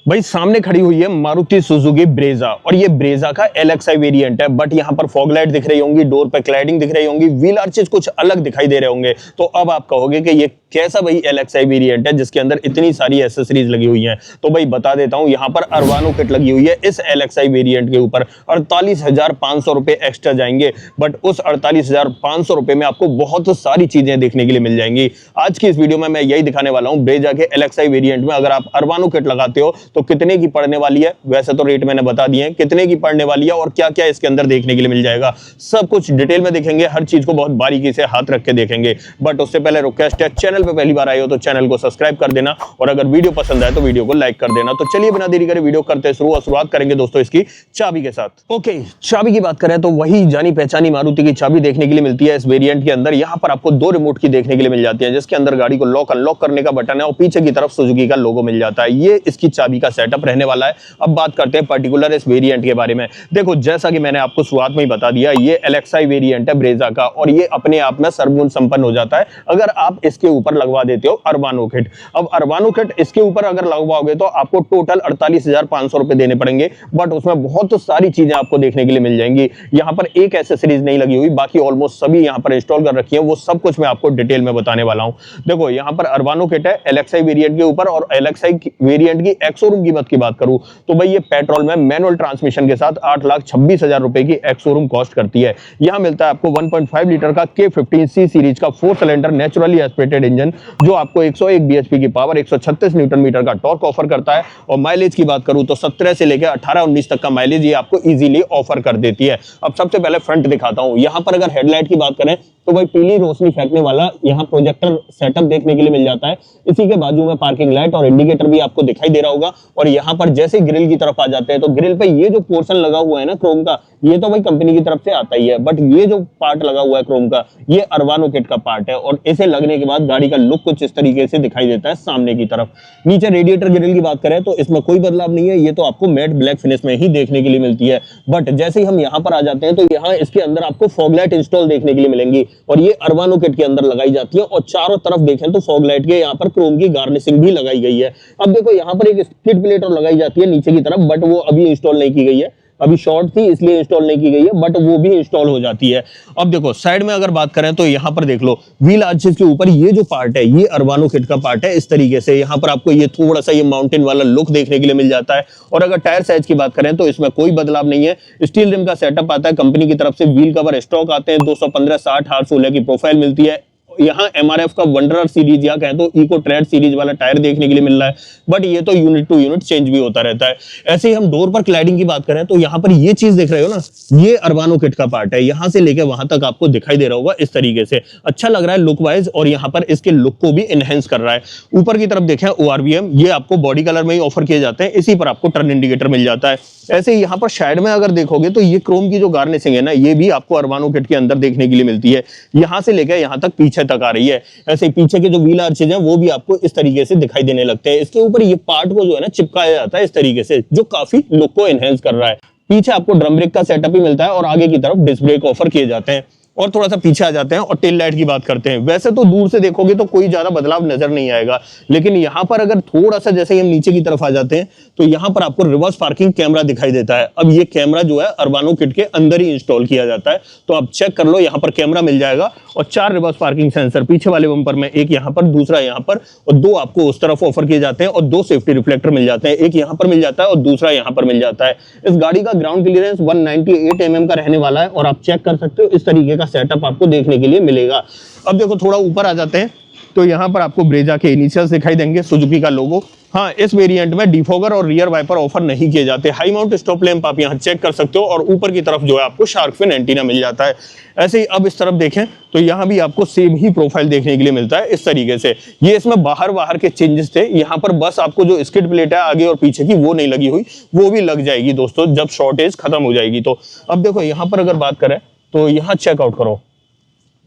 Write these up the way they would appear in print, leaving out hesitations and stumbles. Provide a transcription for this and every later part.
भाई सामने खड़ी हुई है मारुति सुजुकी ब्रेजा और ये ब्रेजा का LXi वेरिएंट है। बट यहाँ पर फॉग लाइट दिख रही होंगी, डोर पे क्लैडिंग दिख रही होंगी, व्हील आर्चेस कुछ अलग दिखाई दे रहे होंगे। तो अब आप कहोगे कि ये कैसा भाई LXi वेरिएंट है जिसके अंदर इतनी सारी एसेसरीज लगी हुई हैं। तो भाई बता देता हूं, यहाँ पर अरवानो किट लगी हुई है इस LXi वेरिएंट के ऊपर। 48,500 रुपए एक्स्ट्रा जाएंगे, बट उस 48,500 रुपए में आपको बहुत सारी चीजें देखने के लिए मिल जाएंगी। आज की इस वीडियो में मैं यही दिखाने वाला हूं, ब्रेजा के LXi वेरिएंट में अगर आप अरवानो किट लगाते हो तो कितने की पड़ने वाली है। वैसे तो रेट मैंने बता दिए हैं, कितने की पड़ने वाली है और क्या क्या इसके अंदर देखने के लिए मिल जाएगा, सब कुछ डिटेल में देखेंगे। हर चीज को बहुत बारीकी से हाथ रख के देखेंगे। बट उससे पहले रिक्वेस्ट है, चैनल पे पहली बार आए हो तो चैनल को सब्सक्राइब कर देना और अगर वीडियो पसंद आए तो वीडियो को लाइक कर देना। तो चलिए बिना देरी करे वीडियो करते शुरू और शुरुआत करेंगे दोस्तों इसकी चाबी के साथ। ओके, चाबी की बात करें तो वही जानी पहचानी मारुति की चाबी देखने के लिए मिलती है इस वेरिएंट के अंदर। यहाँ पर आपको 2 रिमोट की देखने के लिए मिल जाती है, जिसके अंदर गाड़ी को लॉक अनलॉक करने का बटन है और पीछे की तरफ सुजुकी का लोगो मिल जाता है। ये इसकी चाबी का सेटअप रहने वाला है। अब बात करते हैं पर्टिकुलर इस वेरिएंट के बारे में। देखो, जैसा कि मैंने आपको शुरुआत में ही बता दिया, ये LXi वेरिएंट है ब्रेजा का और ये अपने आप में सर्वगुण संपन्न हो जाता है अगर आप इसके ऊपर लगवा देते हो अरवानो किट। अब अरवानो किट इसके ऊपर अगर लगवाओगे तो आपको टोटल 48,500 रुपए देने पड़ेंगे, बट उसमें बहुत सारी चीजें आपको देखने के लिए मिल जाएंगी। यहाँ पर एक एसेसरीज नहीं लगी हुई, बाकी ऑलमोस्ट सभी यहाँ पर इंस्टॉल कर रखी है। वो सब कुछ मैं आपको डिटेल में बताने वाला हूँ। देखो, यहाँ पर अरवानो किट है LXi वेरिएंट के ऊपर और LXi वेरिएंट की एक्स-शोरूम कीमत की बात करूं तो भाई ये पेट्रोल में मैनुअल ट्रांसमिशन के साथ 8,26,000 रुपए की एक्स-शोरूम कॉस्ट करती है। यहाँ मिलता है आपको 1.5 लीटर का K15C सीरीज का 4 सिलेंडर नेचुरली एस्पिरेटेड इंजन, जो आपको 101 bhp की पावर, 136 न्यूटन मीटर का टॉर्क ऑफर करता है। और माइलेज की बात करूं तो 17 से लेकर 18-19 तक का माइलेज ये आपको इजीली ऑफर कर देती है। अब सबसे पहले फ्रंट दिखाता हूं। यहाँ पर अगर हेडलाइट की बात करें तो भाई पीली रोशनी फेंकने वाला यहाँ प्रोजेक्टर सेटअप देखने के लिए मिल जाता है। इसी के बाजू में पार्किंग लाइट और इंडिकेटर भी आपको दिखाई दे रहा होगा। और यहाँ पर जैसे ग्रिल की तरफ आ जाते हैं तो ग्रिल पे ये जो पोर्शन लगा हुआ है ना क्रोम का, ये तो भाई कंपनी की तरफ से आता ही है, बट ये जो पार्ट लगा हुआ है क्रोम का, ये अरवानो किट का पार्ट है। और इसे लगने के बाद गाड़ी का लुक कुछ इस तरीके से दिखाई देता है सामने की तरफ। नीचे रेडिएटर ग्रिल की बात करें तो इसमें कोई बदलाव नहीं है, ये तो आपको मैट ब्लैक फिनिश में ही देखने के लिए मिलती है। बट जैसे ही हम यहाँ पर आ जाते हैं तो यहाँ इसके अंदर आपको फॉग लाइट इंस्टॉल देखने के लिए मिलेंगी और ये अरवानो किट के अंदर लगाई जाती है। और चारों तरफ देखें तो फॉग लाइट के यहाँ पर क्रोम की गार्निशिंग भी लगाई गई है। अब देखो, यहाँ पर एक स्किड प्लेट और लगाई जाती है नीचे की तरफ, बट वो अभी इंस्टॉल नहीं की गई है, अभी शॉर्ट थी इसलिए इंस्टॉल नहीं की गई है, बट वो भी इंस्टॉल हो जाती है। अब देखो, साइड में अगर बात करें तो यहाँ पर देख लो, व्हील आर्चेस के ऊपर ये जो पार्ट है ये अरवानो किट का पार्ट है। इस तरीके से यहाँ पर आपको ये थोड़ा सा ये माउंटेन वाला लुक देखने के लिए मिल जाता है। और अगर टायर साइज की बात करें तो इसमें कोई बदलाव नहीं है, स्टील रिम का सेटअप आता है कंपनी की तरफ से। व्हील कवर स्टॉक आते हैं, 215, 60, 816 की प्रोफाइल मिलती है। यहाँ MRF का वंडरर सीरीज या कहें तो इको ट्रेड सीरीज वाला टायर देखने के लिए मिल रहा है, बट ये तो यूनिट टू यूनिट चेंज भी होता रहता है। ऐसे ही हम डोर पर क्लैडिंग की बात करें तो यहाँ पर ये चीज देख रहे हो ना, ये अरवानो किट का पार्ट है। यहाँ से लेकर वहां तक आपको दिखाई दे रहा होगा इस तरीके से। अच्छा लग रहा है लुक वाइज और यहाँ पर इसके लुक को भी एनहेंस कर रहा है। ऊपर की तरफ देखें ORVM, ये आपको बॉडी कलर में ही ऑफर किए जाते हैं। इसी पर आपको टर्न इंडिकेटर मिल जाता है। ऐसे ही यहाँ पर साइड में अगर देखोगे तो ये क्रोम की जो गार्निशिंग है ना, ये भी आपको अरवानो किट के अंदर देखने के लिए मिलती है। यहाँ से लेकर यहाँ तक पीछे तक आ रही है। ऐसे ही पीछे के जो व्हील आर्चेज हैं वो भी आपको इस तरीके से दिखाई देने लगते हैं। इसके ऊपर ये पार्ट को जो है ना चिपकाया जाता है इस तरीके से, जो काफी लुक को एनहेंस कर रहा है। पीछे आपको ड्रम ब्रेक का सेटअप भी मिलता है और आगे की तरफ डिस्क ब्रेक ऑफर किए जाते हैं। और थोड़ा सा पीछे आ जाते हैं और टेल लाइट की बात करते हैं। वैसे तो दूर से देखोगे तो कोई ज्यादा बदलाव नजर नहीं आएगा, लेकिन यहाँ पर अगर थोड़ा सा जैसे हम नीचे की तरफ आ जाते हैं तो यहाँ पर आपको रिवर्स पार्किंग कैमरा दिखाई देता है। अब ये कैमरा जो है अरवानो किट के अंदर ही इंस्टॉल किया जाता है, तो आप चेक कर लो, यहाँ पर कैमरा मिल जाएगा। और 4 रिवर्स पार्किंग सेंसर पीछे वाले बम्पर में, एक यहाँ पर, दूसरा यहाँ पर, और 2 आपको उस तरफ ऑफर किए जाते हैं। और 2 सेफ्टी रिफ्लेक्टर मिल जाते हैं, एक यहाँ पर मिल जाता है और दूसरा यहाँ पर मिल जाता है। इस गाड़ी का ग्राउंड क्लियरेंस 198 mm का रहने वाला है और आप चेक कर सकते हो इस तरीके का सेटअप आपको देखने के लिए मिलेगा। अब देखो, थोड़ा ऊपर आ जाते हैं तो यहाँ पर आपको ब्रेजा के इनिशियल्स दिखाई देंगे, सुजुकी का लोगो। हाँ, इस वेरिएंट में डिफॉगर और रियर वाइपर ऑफर नहीं किए जाते। हाई माउंट स्टॉप लैंप आप यहाँ चेक कर सकते हो और ऊपर की तरफ जो है आपको शार्क फिन एंटीना मिल जाता है। ऐसे ही अब इस तरफ देखें तो यहाँ भी आपको सेम ही प्रोफाइल देखने के लिए मिलता है इस तरीके से। ये इसमें बाहर के चेंजेस थे। यहाँ पर बस आपको जो स्किड प्लेट है आगे और पीछे की वो नहीं लगी हुई, वो भी लग जाएगी दोस्तों जब शॉर्टेज खत्म हो जाएगी। तो अब देखो, यहाँ पर अगर बात करें तो यहाँ चेकआउट करो,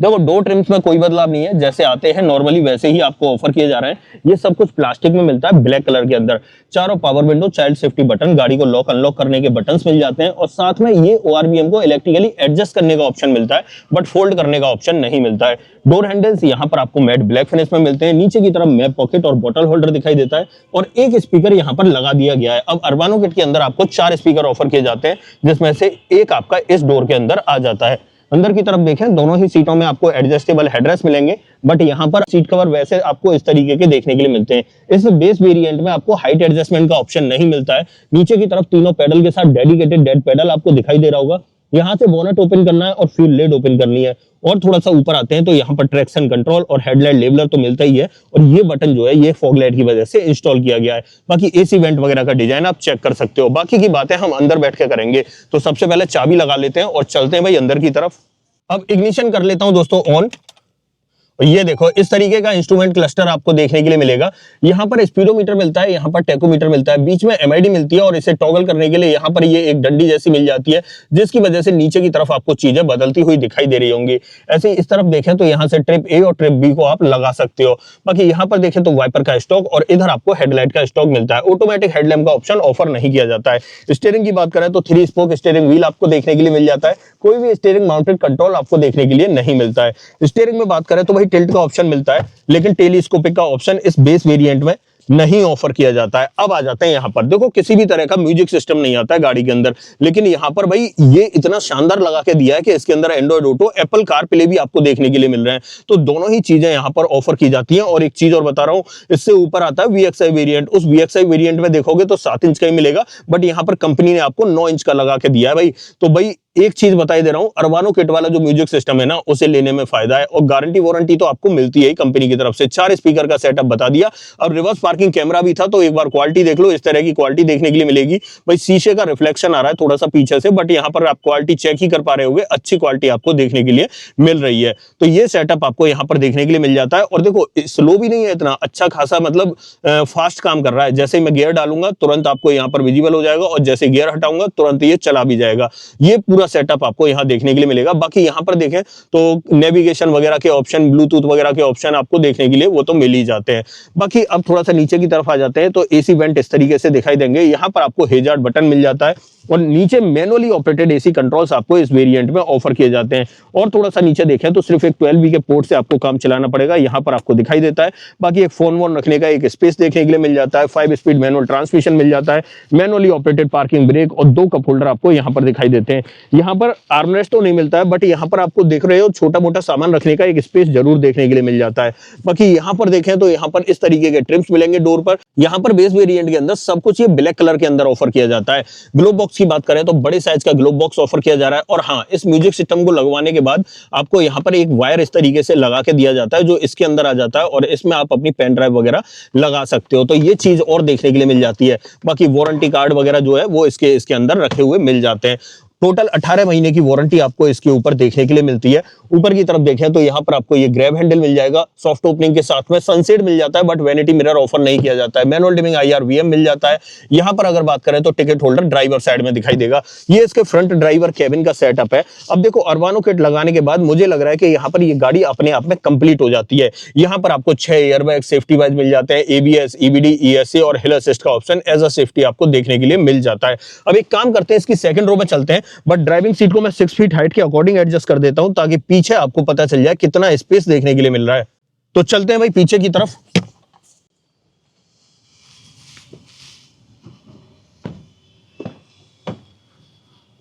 देखो डोर ट्रिम्स में कोई बदलाव नहीं है, जैसे आते हैं नॉर्मली वैसे ही आपको ऑफर किए जा रहे हैं। ये सब कुछ प्लास्टिक में मिलता है, ब्लैक कलर के अंदर। चारों power window, child safety button, गाड़ी को लॉक अनलॉक करने के बटन्स मिल जाते हैं और साथ में ये ORVM को इलेक्ट्रिकली एडजस्ट करने का ऑप्शन मिलता है, बट फोल्ड करने का ऑप्शन नहीं मिलता है। डोर हैंडल्स यहाँ पर आपको मैट ब्लैक फिनिश में मिलते हैं। नीचे की तरफ मैप पॉकेट और बॉटल होल्डर दिखाई देता है और एक स्पीकर यहाँ पर लगा दिया गया है। अब अरबानो किट के अंदर आपको 4 स्पीकर ऑफर किए जाते हैं, जिसमें से एक आपका इस डोर के अंदर आ जाता है। अंदर की तरफ देखें, दोनों ही सीटों में आपको एडजस्टेबल हेडरेस्ट मिलेंगे, बट यहाँ पर सीट कवर वैसे आपको इस तरीके के देखने के लिए मिलते हैं। इस बेस वेरिएंट में आपको हाइट एडजस्टमेंट का ऑप्शन नहीं मिलता है। नीचे की तरफ तीनों पेडल के साथ डेडिकेटेड डेड पेडल आपको दिखाई दे रहा होगा। यहाँ से बोनट ओपन करना है और फ्यूल लेड ओपन करनी है। और थोड़ा सा ऊपर आते हैं तो यहाँ पर ट्रैक्शन कंट्रोल और हेडलाइट लेबलर तो मिलता ही है, और ये बटन जो है ये फॉग लाइट की वजह से इंस्टॉल किया गया है। बाकी AC वेंट वगैरह का डिजाइन आप चेक कर सकते हो। बाकी की बातें हम अंदर बैठ के करेंगे। तो सबसे पहले चाबी लगा लेते हैं और चलते हैं भाई अंदर की तरफ। अब इग्निशन कर लेता हूं दोस्तों ऑन। ये देखो इस तरीके का इंस्ट्रूमेंट क्लस्टर आपको देखने के लिए मिलेगा। यहाँ पर स्पीडोमीटर मिलता है, यहाँ पर टेकोमीटर मिलता है, बीच में MID मिलती है और इसे टॉगल करने के लिए यहाँ पर ये एक डंडी जैसी मिल जाती है, जिसकी वजह से नीचे की तरफ आपको चीजें बदलती हुई दिखाई दे रही होंगी। ऐसे इस तरफ देखें तो यहाँ से ट्रिप A और ट्रिप B को आप लगा सकते हो। बाकी यहाँ पर देखें तो वाइपर का स्टॉक और इधर आपको हेडलाइट का स्टॉक मिलता है। ऑटोमेटिक हेडलैम्प का ऑप्शन ऑफर नहीं किया जाता है। स्टीयरिंग की बात करें तो 3 स्पोक स्टीयरिंग व्हील आपको देखने के लिए मिल जाता है। कोई भी स्टीयरिंग माउंटेड कंट्रोल आपको देखने के लिए नहीं मिलता है। स्टीयरिंग में बात करें तो भाई टिल्ट का ऑप्शन मिलता है, लेकिन टेलीस्कोपिक का ऑप्शन इस बेस वेरिएंट में नहीं ऑफर किया जाता है। अब आ जाते हैं यहाँ पर, देखो किसी भी तरह का म्यूजिक सिस्टम नहीं आता है गाड़ी के अंदर, लेकिन यहाँ पर भाई ये इतना शानदार लगा के दिया है कि इसके अंदर Android auto, Apple car play भी आपको देखने के लिए मिल रहे हैं। तो दोनों ही चीजें यहाँ पर ऑफर की जाती हैं। और एक चीज और बता रहा हूँ, इससे ऊपर आता है VXI वेरिएंट। उस VXI वेरिएंट में देखोगे तो 7 इंच का ही मिलेगा, बट यहाँ पर कंपनी ने आपको 9 इंच का लगा के दिया है भाई। तो भाई एक चीज बताई दे रहा हूं, अरबानो किट वाला जो म्यूजिक सिस्टम है ना, उसे लेने में फायदा है। और गारंटी वारंटी तो आपको मिलती है कंपनी की तरफ से। 4 स्पीकर का सेटअप बता दिया। अब रिवर्स पार्किंग कैमरा भी था, तो एक बार क्वालिटी देख लो। इस तरह की क्वालिटी देखने के लिए मिलेगी भाई। शीशे का रिफ्लेक्शन आ रहा है थोड़ा सा पीछे से, बट यहाँ पर आप क्वालिटी चेक ही कर पा रहे होगे, अच्छी क्वालिटी आपको देखने के लिए मिल रही है। तो ये सेटअप आपको यहाँ पर देखने के लिए मिल जाता है। और देखो स्लो भी नहीं है इतना, अच्छा खासा मतलब फास्ट काम कर रहा है। जैसे मैं गियर डालूंगा तुरंत आपको यहाँ पर विजिबल हो जाएगा, और जैसे गियर हटाऊंगा तुरंत ये चला भी जाएगा। ये पूरा सेटअप आपको यहाँ देखने के लिए मिलेगा। बाकी यहाँ पर देखें तो नेविगेशन वगैरह के ऑप्शन, ब्लूटूथ वगैरह के ऑप्शन आपको देखने के लिए वो तो मिल ही जाते हैं। बाकी अब थोड़ा सा नीचे की तरफ आ जाते हैं तो AC वेंट इस तरीके से दिखाई देंगे। यहाँ पर आपको हेजार्ड बटन मिल जाता है और नीचे मैनुअली ऑपरेटेड AC कंट्रोल्स आपको इस वेरिएंट में ऑफर किए जाते हैं। और थोड़ा सा नीचे देखें तो सिर्फ एक 12V के पोर्ट से आपको काम चलाना पड़ेगा, यहाँ पर आपको दिखाई देता है। बाकी एक फोन वोन रखने का एक स्पेस देखने के लिए मिल जाता है। 5 स्पीड मैनुअल ट्रांसमिशन मिल जाता है, मैनुअली ऑपरेटेड पार्किंग ब्रेक और 2 कप होल्डर आपको यहाँ पर दिखाई देते हैं। यहाँ पर आर्मरेस्ट तो नहीं मिलता है, बट यहाँ पर आपको देख रहे हो छोटा मोटा सामान रखने का एक स्पेस जरूर देखने के लिए मिल जाता है। बाकी यहाँ पर देखें तो यहाँ पर इस तरीके के ट्रिम्स मिलेंगे डोर पर। यहाँ पर बेस वेरिएंट के अंदर सब कुछ ये ब्लैक कलर के अंदर ऑफर किया जाता है। ग्लोब बॉक्स की बात करें तो बड़े साइज का ग्लोब बॉक्स ऑफर किया जा रहा है। और हाँ, इस म्यूजिक सिस्टम को लगवाने के बाद आपको यहाँ पर एक वायर इस तरीके से लगा के दिया जाता है, जो इसके अंदर आ जाता है और इसमें आप अपनी पेन ड्राइव वगैरह लगा सकते हो। तो ये चीज और देखने के लिए मिल जाती है। बाकी वारंटी कार्ड वगैरह जो है वो इसके अंदर रखे हुए मिल जाते हैं। टोटल 18 महीने की वारंटी आपको इसके ऊपर देखने के लिए मिलती है। ऊपर की तरफ देखें तो यहाँ पर आपको ये ग्रैब हैंडल मिल जाएगा, सॉफ्ट ओपनिंग के साथ में सनसेट मिल जाता है, बट वैनिटी मिरर ऑफर नहीं किया जाता है। मैनुअल डिमिंग IR/VM मिल जाता है। यहाँ पर अगर बात करें तो टिकट होल्डर ड्राइवर साइड में दिखाई देगा। ये इसके फ्रंट ड्राइवर केबिन का सेटअप है। अब देखो अरबानो किट लगाने के बाद मुझे लग रहा है कि यहाँ पर ये गाड़ी अपने आप में कंप्लीट हो जाती है। यहाँ पर आपको 6 एयरबैग सेफ्टी वाइज मिल जाते हैं, ABS, EBD, ESC और हिल असिस्ट का ऑप्शन एज अ सेफ्टी आपको देखने के लिए मिल जाता है। अब एक काम करते हैं, इसकी सेकंड रो में चलते हैं, बट ड्राइविंग सीट को मैं 6 फीट हाइट के अकॉर्डिंग एडजस्ट कर देता हूं, ताकि पीछे आपको पता चल जाए कितना स्पेस देखने के लिए मिल रहा है। तो चलते हैं भाई पीछे की तरफ।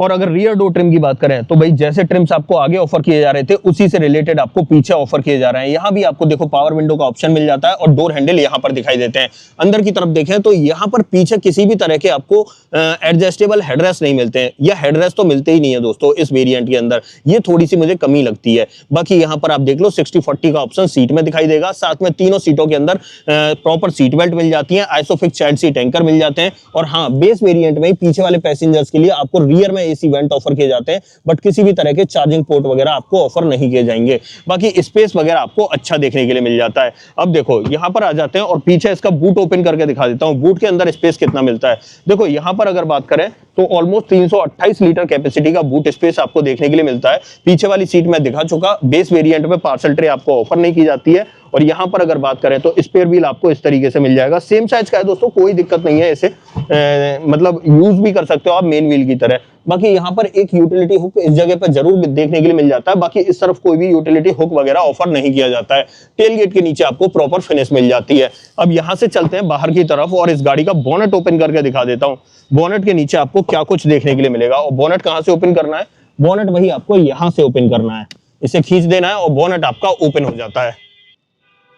और अगर रियर डोर ट्रिम की बात करें तो भाई जैसे ट्रिम्स आपको आगे ऑफर किए जा रहे थे उसी से रिलेटेड आपको पीछे ऑफर किए जा रहे हैं। यहाँ भी आपको देखो पावर विंडो का ऑप्शन मिल जाता है और डोर हैंडल यहाँ पर दिखाई देते हैं। अंदर की तरफ देखें तो यहाँ पर पीछे किसी भी तरह के आपको एडजस्टेबल हेडरेस्ट नहीं मिलते हैं, या हेडरेस्ट तो मिलते ही नहीं है दोस्तों इस वेरिएंट के अंदर। ये थोड़ी सी मुझे कमी लगती है। बाकी यहाँ पर आप देख लो 60/40 का ऑप्शन सीट में दिखाई देगा। साथ में तीनों सीटों के अंदर प्रॉपर सीट बेल्ट मिल जाती है, आइसोफिक्स चाइल्ड सीट एंकर मिल जाते हैं। और हाँ, बेस वेरिएंट में पीछे वाले पैसेंजर्स के लिए आपको रियर में एसी वेंट ऑफर किए जाते हैं, बट किसी भी तरह के चार्जिंग पोर्ट वगैरह आपको ऑफर नहीं किए जाएंगे। बाकी स्पेस वगैरह आपको अच्छा देखने के लिए मिल जाता है। अब देखो यहाँ पर आ जाते हैं और पीछे इसका बूट ओपन करके दिखा देता हूँ, बूट के अंदर स्पेस कितना मिलता है। देखो यहाँ पर अगर बात करें तो ऑलमोस्ट 328 लीटर कैपेसिटी का बूट स्पेस आपको देखने के लिए मिलता है। पीछे वाली सीट में दिखा चुका, बेस वेरिएंट में पार्सल ट्रे आपको ऑफर नहीं की जाती है। और यहाँ पर अगर बात करें तो स्पेयर व्हील आपको इस तरीके से मिल जाएगा, सेम साइज का है दोस्तों, कोई दिक्कत नहीं है, इसे मतलब यूज भी कर सकते हो आप मेन व्हील की तरह। बाकी यहाँ पर एक यूटिलिटी हुक इस जगह पर जरूर देखने के लिए मिल जाता है, बाकी इस तरफ कोई भी यूटिलिटी हुक वगैरह ऑफर नहीं किया जाता है। टेल गेट के नीचे आपको प्रॉपर फिनिश मिल जाती है। अब यहाँ से चलते हैं बाहर की तरफ और इस गाड़ी का बोनट ओपन करके दिखा देता हूँ। बोनट के नीचे आपको क्या कुछ देखने के लिए मिलेगा, और बोनट कहाँ से ओपन करना है, बोनट वही आपको यहाँ से ओपन करना है, इसे खींच देना है और बोनट आपका ओपन हो जाता है।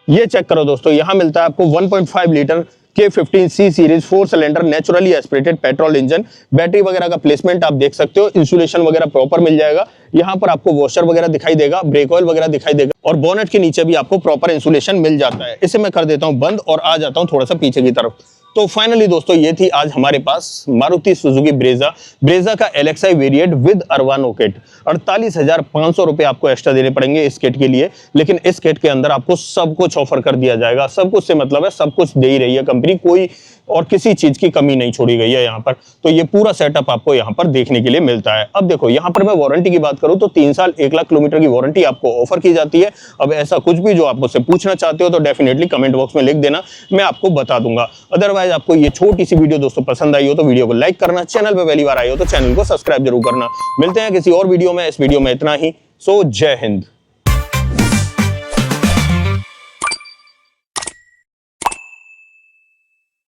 ये चेक करो दोस्तों, यहाँ मिलता है आपको 1.5 litre K15C series 4 cylinder naturally aspirated petrol engine. Battery वगैरह का प्लेसमेंट आप देख सकते हो, इंसुलेशन वगैरह प्रॉपर मिल जाएगा। यहाँ पर आपको वॉशर वगैरह दिखाई देगा, ब्रेक ऑयल वगैरह दिखाई देगा, और बोनेट के नीचे भी आपको प्रॉपर इंसुलेशन मिल जाता है। इसे मैं कर देता हूँ बंद और आ जाता हूँ थोड़ा सा पीछे की तरफ। तो फाइनली दोस्तों ये थी आज हमारे पास मारुति सुजुकी ब्रेजा का LXi वेरिएंट विद अरवानो किट। 48,500 रुपए आपको एक्स्ट्रा देने पड़ेंगे इस किट के लिए, लेकिन इस किट के अंदर आपको सब कुछ ऑफर कर दिया जाएगा। सब कुछ से मतलब है सब कुछ दे ही रही है कंपनी, कोई और किसी चीज की कमी नहीं छोड़ी गई है यहाँ पर। तो ये पूरा सेटअप आपको यहाँ पर देखने के लिए मिलता है। अब देखो यहाँ पर मैं वारंटी की बात करूँ तो 3 साल 1 लाख किलोमीटर की वारंटी आपको ऑफर की जाती है। अब ऐसा कुछ भी जो आप मुझसे पूछना चाहते हो तो डेफिनेटली कमेंट बॉक्स में लिख देना, मैं आपको बता दूंगा। अदरवाइज आपको ये छोटी सी वीडियो दोस्तों पसंद आई हो तो वीडियो को लाइक करना, चैनल पे पहली बार आए हो तो चैनल को सब्सक्राइब जरूर करना। मिलते हैं किसी और वीडियो में, इस वीडियो में इतना ही। सो जय हिंद।